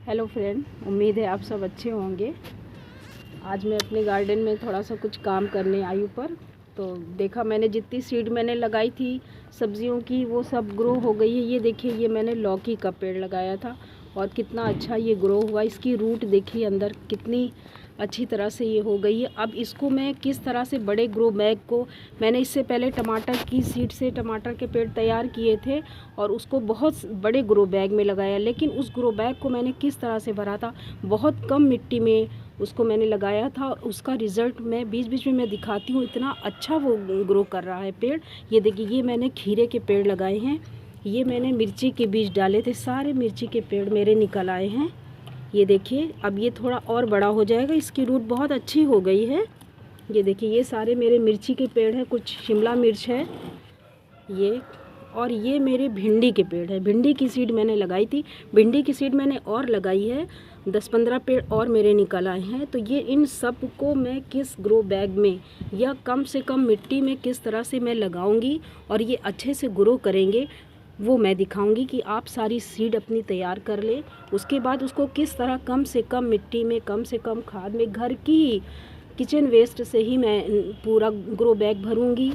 Hello friend, उम्मीद है आप सब अच्छे होंगे। आज मैं अपने गार्डन में थोड़ा सा कुछ काम करने आई ऊपर। तो देखा मैंने जितनी सीड मैंने लगाई थी सब्जियों की वो सब ग्रो हो गई है। ये देखिए, ये मैंने लौकी का पेड़ लगाया था और कितना अच्छा ये ग्रो हुआ। इसकी रूट देखिए अंदर कितनी अच्छी तरह से ये हो गई है। अब इसको मैं किस तरह से बड़े ग्रो बैग को, मैंने इससे पहले टमाटर की सीड से टमाटर के पेड़ तैयार किए थे और उसको बहुत बड़े ग्रो बैग में लगाया, लेकिन उस ग्रो बैग को मैंने किस तरह से भरा था, बहुत कम मिट्टी में उसको मैंने लगाया था। उसका रिज़ल्ट मैं बीच बीच में मैं दिखाती हूँ, इतना अच्छा वो ग्रो कर रहा है पेड़। ये देखिए, ये मैंने खीरे के पेड़ लगाए हैं, ये मैंने मिर्ची के बीज डाले थे, सारे मिर्ची के पेड़ मेरे निकल आए हैं। ये देखिए, अब ये थोड़ा और बड़ा हो जाएगा, इसकी रूट बहुत अच्छी हो गई है। ये देखिए, ये सारे मेरे मिर्ची के पेड़ हैं, कुछ शिमला मिर्च है ये, और ये मेरे भिंडी के पेड़ है। भिंडी की सीड मैंने लगाई थी, भिंडी की सीड मैंने और लगाई है, 10-15 पेड़ और मेरे निकल आए हैं। तो ये इन सब को मैं किस ग्रो बैग में या कम से कम मिट्टी में किस तरह से मैं लगाऊंगी और ये अच्छे से ग्रो करेंगे, वो मैं दिखाऊंगी कि आप सारी सीड अपनी तैयार कर लें। उसके बाद उसको किस तरह कम से कम मिट्टी में, कम से कम खाद में, घर की किचन वेस्ट से ही मैं पूरा ग्रो बैग भरूंगी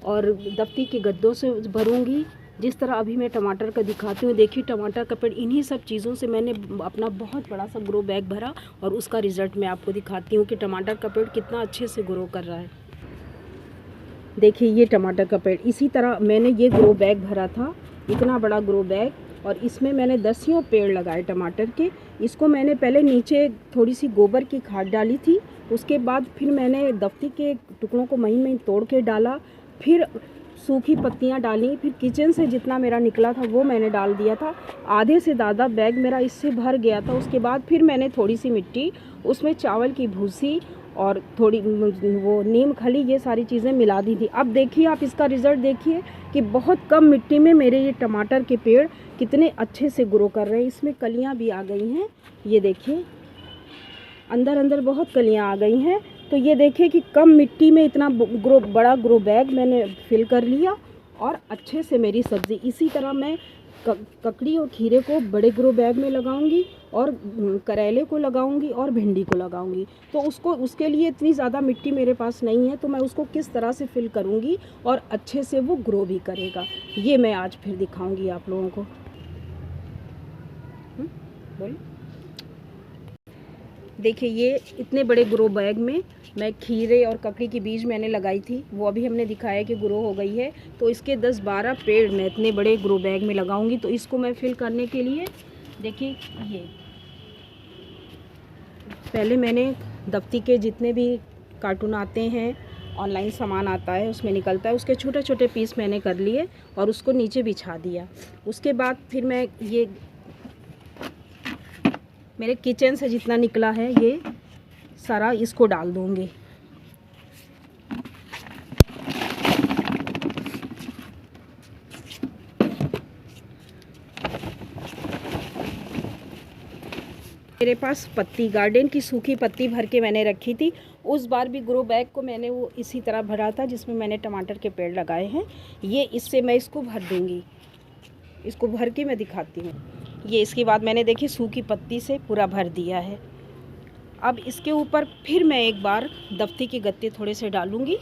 और दफ्ती के गद्दों से भरूंगी। जिस तरह अभी मैं टमाटर का दिखाती हूँ, देखिए टमाटर का पेड़, इन्हीं सब चीज़ों से मैंने अपना बहुत बड़ा सा ग्रो बैग भरा और उसका रिज़ल्ट मैं आपको दिखाती हूँ कि टमाटर का पेड़ कितना अच्छे से ग्रो कर रहा है। देखिए, ये टमाटर का पेड़, इसी तरह मैंने ये ग्रो बैग भरा था, इतना बड़ा ग्रो बैग, और इसमें मैंने 10 पेड़ लगाए टमाटर के। इसको मैंने पहले नीचे थोड़ी सी गोबर की खाद डाली थी, उसके बाद फिर मैंने दफ्ती के टुकड़ों को महीन महीन तोड़ के डाला, फिर सूखी पत्तियां डाली, फिर किचन से जितना मेरा निकला था वो मैंने डाल दिया था। आधे से ज़्यादा बैग मेरा इससे भर गया था। उसके बाद फिर मैंने थोड़ी सी मिट्टी, उसमें चावल की भूसी और थोड़ी वो नीम खली, ये सारी चीज़ें मिला दी थी। अब देखिए, आप इसका रिज़ल्ट देखिए कि बहुत कम मिट्टी में मेरे ये टमाटर के पेड़ कितने अच्छे से ग्रो कर रहे हैं। इसमें कलियां भी आ गई हैं, ये देखिए अंदर अंदर बहुत कलियां आ गई हैं। तो ये देखिए कि कम मिट्टी में इतना बड़ा ग्रो बैग मैंने फिल कर लिया और अच्छे से मेरी सब्ज़ी, इसी तरह मैं ककड़ी और खीरे को बड़े ग्रो बैग में लगाऊंगी और करेले को लगाऊंगी और भिंडी को लगाऊंगी। तो उसके लिए इतनी ज़्यादा मिट्टी मेरे पास नहीं है, तो मैं उसको किस तरह से फिल करूंगी और अच्छे से वो ग्रो भी करेगा, ये मैं आज फिर दिखाऊंगी आप लोगों को। बोलिए। देखिए, ये इतने बड़े ग्रो बैग में मैं खीरे और ककड़ी की बीज मैंने लगाई थी, वो अभी हमने दिखाया कि ग्रो हो गई है। तो इसके 10-12 पेड़ मैं इतने बड़े ग्रो बैग में लगाऊंगी। तो इसको मैं फिल करने के लिए, देखिए, ये पहले मैंने दफ्ती के जितने भी कार्टून आते हैं, ऑनलाइन सामान आता है उसमें निकलता है, उसके छोटे छोटे पीस मैंने कर लिए और उसको नीचे बिछा दिया। उसके बाद फिर मैं ये मेरे किचन से जितना निकला है ये सारा इसको डाल दूँगी। मेरे पास पत्ती, गार्डन की सूखी पत्ती भर के मैंने रखी थी। उस बार भी ग्रो बैग को मैंने वो इसी तरह भरा था जिसमें मैंने टमाटर के पेड़ लगाए हैं। ये इससे मैं इसको भर दूँगी, इसको भर के मैं दिखाती हूँ। ये इसके बाद मैंने देखिए सूखी पत्ती से पूरा भर दिया है। अब इसके ऊपर फिर मैं एक बार दफ्ती के गत्ते थोड़े से डालूँगी।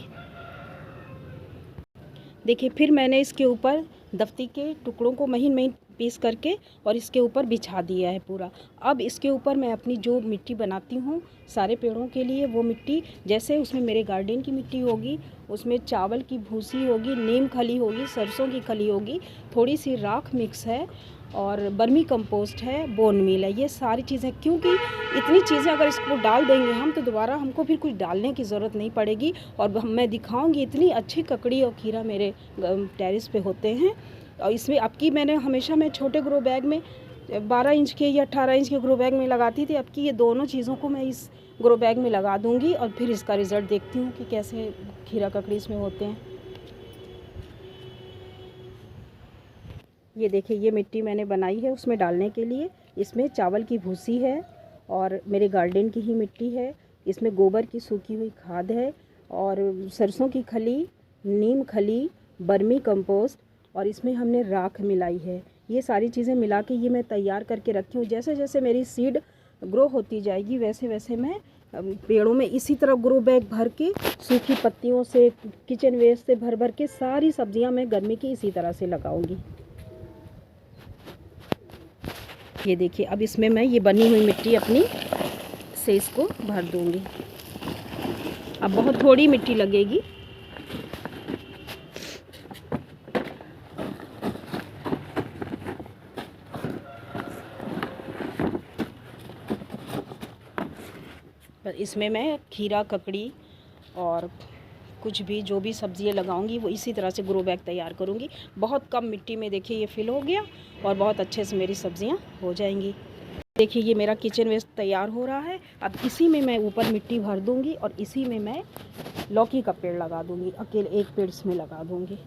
देखिए, फिर मैंने इसके ऊपर दफ्ती के टुकड़ों को महीन महीन पीस करके और इसके ऊपर बिछा दिया है पूरा। अब इसके ऊपर मैं अपनी जो मिट्टी बनाती हूँ सारे पेड़ों के लिए, वो मिट्टी, जैसे उसमें मेरे गार्डन की मिट्टी होगी, उसमें चावल की भूसी होगी, नीम खली होगी, सरसों की खली होगी, थोड़ी सी राख मिक्स है और बर्मी कंपोस्ट है, बोन मील है, ये सारी चीज़ें। क्योंकि इतनी चीज़ें अगर इसको डाल देंगे हम तो दोबारा हमको फिर कुछ डालने की ज़रूरत नहीं पड़ेगी। और मैं दिखाऊंगी इतनी अच्छी ककड़ी और खीरा मेरे टेरेस पे होते हैं। और इसमें अब की मैं छोटे ग्रो बैग में 12 इंच के या 18 इंच के ग्रो बैग में लगाती थी, अब की ये दोनों चीज़ों को मैं इस ग्रो बैग में लगा दूँगी और फिर इसका रिज़ल्ट देखती हूँ कि कैसे खीरा ककड़ी इसमें होते हैं। ये देखिए, ये मिट्टी मैंने बनाई है उसमें डालने के लिए। इसमें चावल की भूसी है और मेरे गार्डन की ही मिट्टी है, इसमें गोबर की सूखी हुई खाद है और सरसों की खली, नीम खली, बर्मी कंपोस्ट, और इसमें हमने राख मिलाई है। ये सारी चीज़ें मिला के ये मैं तैयार करके रखी हूँ। जैसे जैसे मेरी सीड ग्रो होती जाएगी वैसे वैसे मैं पेड़ों में इसी तरह ग्रो बैग भर के सूखी पत्तियों से, किचन वेस्ट से भर भर के सारी सब्जियां मैं गर्मी की इसी तरह से लगाऊंगी। ये देखिए, अब इसमें मैं ये बनी हुई मिट्टी अपनी से इसको भर दूंगी। अब बहुत थोड़ी मिट्टी लगेगी। पर इसमें मैं खीरा, ककड़ी और कुछ भी जो भी सब्जियां लगाऊंगी वो इसी तरह से ग्रो बैग तैयार करूंगी। बहुत कम मिट्टी में देखिए ये फिल हो गया और बहुत अच्छे से मेरी सब्जियां हो जाएंगी। देखिए ये मेरा किचन वेस्ट तैयार हो रहा है। अब इसी में मैं ऊपर मिट्टी भर दूंगी और इसी में मैं लौकी का पेड़ लगा दूंगी। अकेले एक पेड़ इसमें लगा दूंगी।